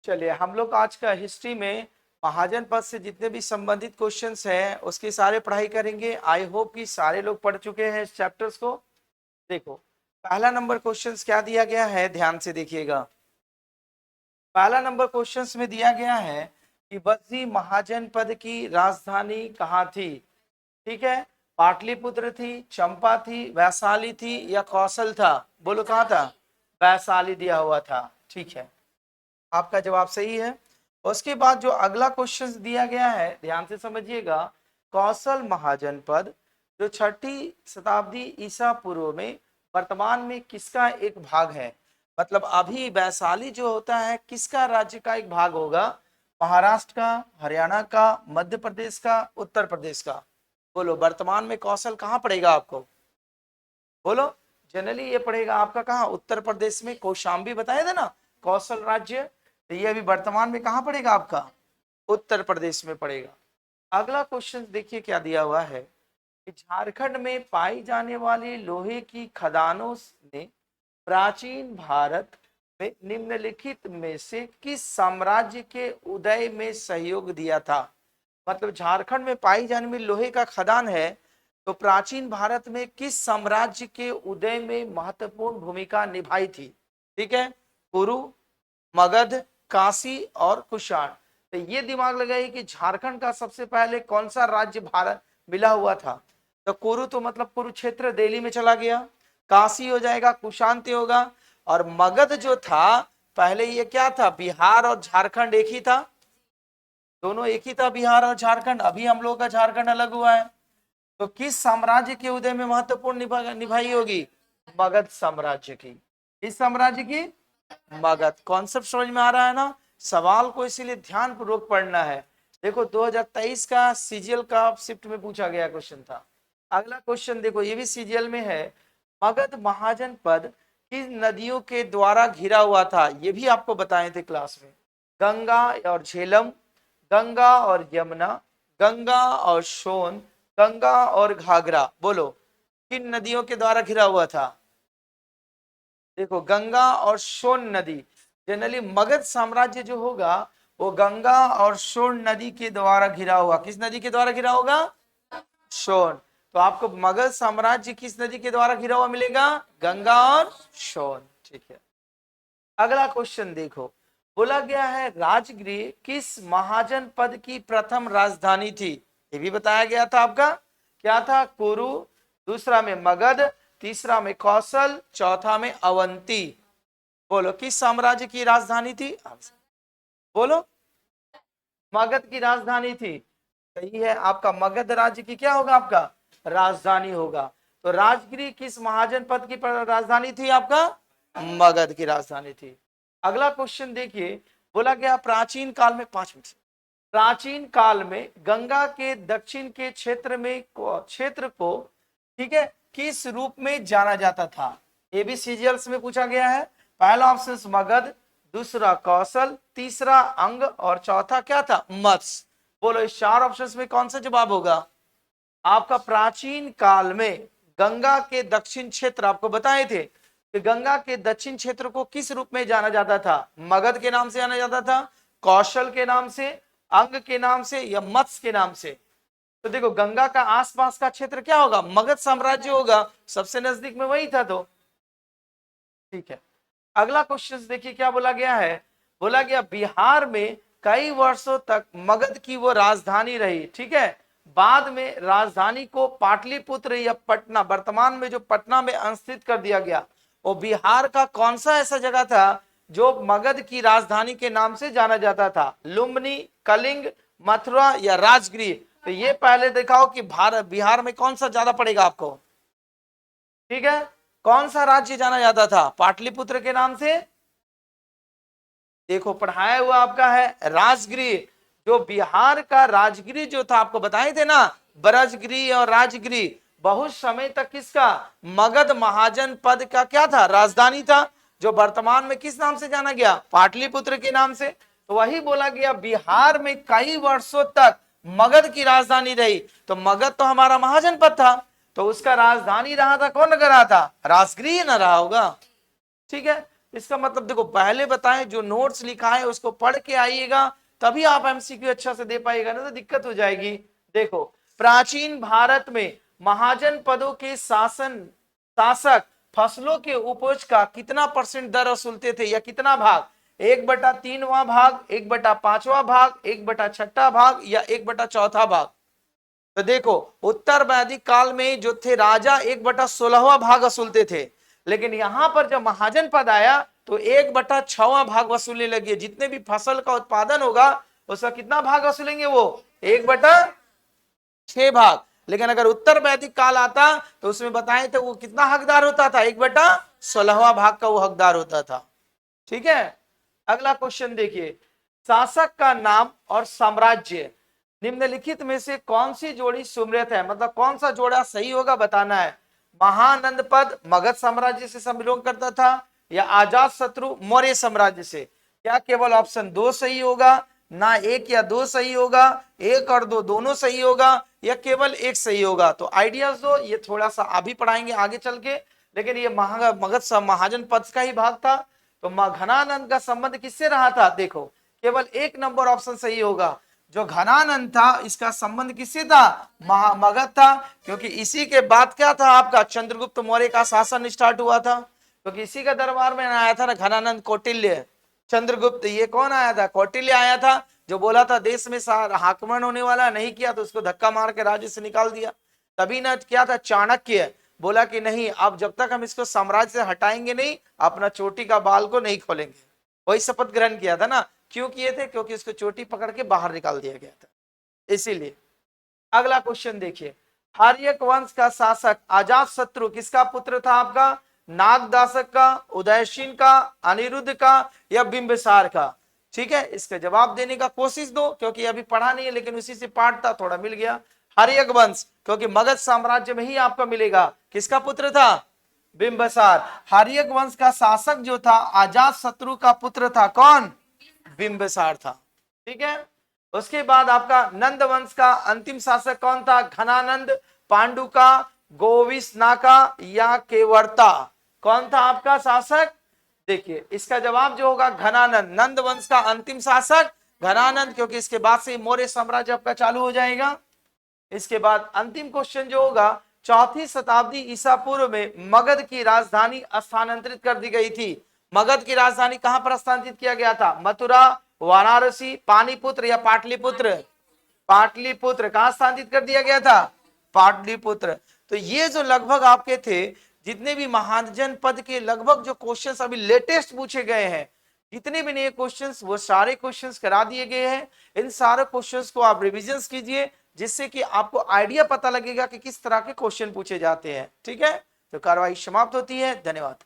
चलिए हम लोग आज का हिस्ट्री में महाजन पद से जितने भी संबंधित क्वेश्चंस हैं उसकी सारे पढ़ाई करेंगे। आई होप कि सारे लोग पढ़ चुके हैं इस चैप्टर्स को। देखो पहला नंबर क्वेश्चंस क्या दिया गया है, ध्यान से देखिएगा। पहला नंबर क्वेश्चंस में दिया गया है कि बद्री महाजन पद की राजधानी कहाँ थी। ठीक है, पाटलिपुत्र थी, चंपा थी, वैशाली थी या कौशल था। बोलो कहाँ था, वैशाली दिया हुआ था। ठीक है, आपका जवाब सही है। उसके बाद जो अगला क्वेश्चन दिया गया है ध्यान से समझिएगा। कौशल महाजनपद जो 6ठी शताब्दी ईसा पूर्व में वर्तमान में किसका एक भाग है। मतलब अभी वैशाली जो होता है किसका राज्य का एक भाग होगा, महाराष्ट्र का, हरियाणा का, मध्य प्रदेश का, उत्तर प्रदेश का। बोलो वर्तमान में कौशल कहाँ पड़ेगा आपको, बोलो। जनरली ये पड़ेगा आपका कहाँ, उत्तर प्रदेश में। कौशाम्बी बताए थे ना कौशल राज्य, तो ये अभी वर्तमान में कहाँ पड़ेगा आपका, उत्तर प्रदेश में पड़ेगा। अगला क्वेश्चन देखिए क्या दिया हुआ है कि झारखंड में पाई जाने वाली लोहे की खदानों ने प्राचीन भारत में निम्नलिखित में से किस साम्राज्य के उदय में सहयोग दिया था। मतलब झारखंड में पाई जाने वाली लोहे का खदान है तो प्राचीन भारत में किस साम्राज्य के उदय में महत्वपूर्ण भूमिका निभाई थी। ठीक है, कुरु, मगध, काशी और कुषाण। तो ये दिमाग लगाइए कि झारखंड का सबसे पहले कौन सा राज्य भारत मिला हुआ था। तो कुरु तो मतलब कुरुक्षेत्र दिल्ली में चला गया, काशी हो जाएगा, कुशांति होगा, और मगध जो था पहले ये क्या था, बिहार और झारखंड एक ही था, दोनों एक ही था बिहार और झारखंड। अभी हम लोग का झारखंड अलग हुआ है। तो किस साम्राज्य के उदय में महत्वपूर्ण निभाई होगी, मगध साम्राज्य की। इस साम्राज्य की, मगध। कॉन्सेप्ट समझ में आ रहा है ना। सवाल को इसीलिए ध्यान पूर्वक पढ़ना है। देखो 2023 का सीजीएल का शिफ्ट में पूछा गया क्वेश्चन था। अगला क्वेश्चन देखो ये भी सीजीएल में है। मगध महाजन पद किस नदियों के द्वारा घिरा हुआ था, ये भी आपको बताए थे क्लास में। गंगा और झेलम, गंगा और यमुना, गंगा और सोन, गंगा और घाघरा। बोलो किन नदियों के द्वारा घिरा हुआ था। देखो गंगा और सोन नदी। जनरली मगध साम्राज्य जो होगा वो गंगा और सोन नदी के द्वारा घिरा हुआ। किस नदी के द्वारा घिरा होगा, सोन। तो आपको मगध साम्राज्य किस नदी के द्वारा घिरा हुआ मिलेगा, गंगा और सोन। ठीक है, अगला क्वेश्चन देखो। बोला गया है राजगृह किस महाजन पद की प्रथम राजधानी थी। ये भी बताया गया था आपका, क्या था, कुरु, दूसरा में मगध, तीसरा में कौशल, चौथा में अवंती। बोलो किस साम्राज्य की राजधानी थी, बोलो मगध की राजधानी थी। सही है, आपका मगध राज्य की क्या होगा, आपका राजधानी होगा। तो राजगृह किस महाजन पद की राजधानी थी, आपका मगध की राजधानी थी। अगला क्वेश्चन देखिए। बोला गया प्राचीन काल में, 5 मिनट, प्राचीन काल में गंगा के दक्षिण के क्षेत्र को ठीक है किस रूप में जाना जाता था। ये भी सीजीएल्स में पूछा गया है। पहला ऑप्शन मगध, दूसरा कौशल, तीसरा अंग और चौथा क्या था, मत्स्य। बोलो इस 4 ऑप्शंस में कौन सा जवाब होगा आपका। प्राचीन काल में गंगा के दक्षिण क्षेत्र आपको बताए थे कि गंगा के दक्षिण क्षेत्र को किस रूप में जाना जाता था, मगध के नाम से जाना जाता था, कौशल के नाम से, अंग के नाम से या मत्स्य के नाम से। तो देखो गंगा का आसपास का क्षेत्र क्या होगा, मगध साम्राज्य होगा, सबसे नजदीक में वही था। तो ठीक है, अगला क्वेश्चन देखिए क्या बोला गया है। बोला गया बिहार में कई वर्षों तक मगध की वो राजधानी रही। ठीक है, बाद में राजधानी को पाटलिपुत्र या पटना, वर्तमान में जो पटना में अंकित कर दिया गया। वो बिहार का कौन सा ऐसा जगह था जो मगध की राजधानी के नाम से जाना जाता था, लुम्बिनी, कलिंग, मथुरा या राजगृह। तो ये पहले दिखाओ कि भारत बिहार में कौन सा ज्यादा पड़ेगा आपको। ठीक है, कौन सा राज्य जाना जाता था पाटलिपुत्र के नाम से, देखो पढ़ाया हुआ आपका है राजगृह। जो बिहार का राजगृह जो था आपको बताए थे ना, ब्रजगृह और राजगृह, बहुत समय तक किसका, मगध महाजन पद का क्या था, राजधानी था, जो वर्तमान में किस नाम से जाना गया, पाटलिपुत्र के नाम से। तो वही बोला गया बिहार में कई वर्षों तक मगध की राजधानी रही। तो मगध तो हमारा महाजन पद था, तो उसका राजधानी रहा था, कौन रहा था, राजगृह न रहा होगा। ठीक है, इसका मतलब देखो, पहले बताएं जो नोट्स लिखा है उसको पढ़ के आइएगा, तभी आप एमसीक्यू अच्छा से दे पाइएगा, ना तो दिक्कत हो जाएगी। देखो, प्राचीन भारत में महाजन पदों के शासक फसलों के उपज का कितना % दर वसूलते थे, या कितना भाग? 1/3वां भाग, 1/5वां भाग, 1/6 भाग, या 1/4 भाग? तो देखो, उत्तर वैदिक काल में जो थे राजा 1/16वां भाग वसूलते थे, लेकिन यहां पर जब महाजन पद आया तो 1/6वां भाग वसूलने लगे। जितने भी फसल का उत्पादन होगा उसका कितना भाग वसूलेंगे वो? 1/6 भाग। लेकिन अगर उत्तर वैदिक काल आता तो उसमें बताए थे वो कितना हकदार होता था? 1/16वां भाग का वो हकदार होता था। ठीक है, अगला क्वेश्चन देखिए, शासक का नाम और साम्राज्य निम्नलिखित में से कौन सी जोड़ी सुमृत है? मतलब कौन सा जोड़ा सही होगा बताना है। महानंद पद मगध साम्राज्य से संबंध करता था, या अजात शत्रु मौर्य साम्राज्य से? क्या केवल ऑप्शन 2 सही होगा, ना 1 या 2 सही होगा, 1 और 2 दोनों सही होगा, या केवल 1 सही होगा? तो आइडियाज दो, ये थोड़ा सा अभी पढ़ाएंगे आगे चल के, लेकिन ये मगध महाजन पद का ही भाग था। तो घनानंद का संबंध किससे रहा था? देखो, केवल 1 नंबर ऑप्शन सही होगा। जो घनानंद था इसका संबंध किससे था? मगध था, क्योंकि इसी के बाद क्या था आपका? चंद्रगुप्त मौर्य का शासन स्टार्ट हुआ था, क्योंकि इसी का दरबार में आया था ना घनानंद कौटिल्य। चंद्रगुप्त, ये कौन आया था? कौटिल्य आया था, जो बोला था देश में आक्रमण होने वाला, नहीं किया तो उसको धक्का मार के राज्य से निकाल दिया। तभी ना क्या था, चाणक्य बोला कि नहीं, अब जब तक हम इसको साम्राज्य से हटाएंगे नहीं, अपना चोटी का बाल को नहीं खोलेंगे। वही शपथ ग्रहण किया था ना। क्यों किए थे? क्योंकि उसको चोटी पकड़ के बाहर निकाल दिया गया था, इसीलिए। अगला क्वेश्चन देखिए, हार्यक वंश का शासक अजात शत्रु किसका पुत्र था आपका? नागदासक का, उदयशीन का, अनिरुद्ध का, या बिंबिसार का? ठीक है, इसका जवाब देने का कोशिश दो, क्योंकि अभी पढ़ा नहीं है लेकिन उसी से पाठ था, थोड़ा मिल गया। हार्यक वंश, क्योंकि मगध साम्राज्य में ही आपका मिलेगा। किसका पुत्र था? बिंबिसार। हार्यक वंश का शासक जो था अजात शत्रु का पुत्र था, कौन? बिंबिसार था। ठीक है, उसके बाद आपका नंद वंश का अंतिम शासक कौन था? घनानंद, पांडु का, गोविसना का, या केवर्ता? कौन था आपका शासक? देखिए, इसका जवाब जो होगा घनानंद। नंद वंश का अंतिम शासक घनानंद, क्योंकि इसके बाद से मौर्य साम्राज्य आपका चालू हो जाएगा। इसके बाद अंतिम क्वेश्चन जो होगा, 4वीं शताब्दी ईसा पूर्व में मगध की राजधानी स्थानांतरित कर दी गई थी। मगध की राजधानी कहां पर स्थानांतरित किया गया था? मथुरा, वाराणसी, पानीपुत्र, या पाटलिपुत्र? पाटलिपुत्र। कहां स्थानांतरित कर दिया गया था? पाटलिपुत्र। तो ये जो लगभग आपके थे जितने भी महाजन पद के लगभग जो क्वेश्चंस अभी लेटेस्ट पूछे गए हैं, जितने भी नए क्वेश्चंस, वो सारे क्वेश्चंस करा दिए गए हैं। इन सारे क्वेश्चंस को आप रिविजन कीजिए, जिससे कि आपको आइडिया पता लगेगा कि किस तरह के क्वेश्चन पूछे जाते हैं। ठीक है, तो कार्रवाई समाप्त होती है। धन्यवाद।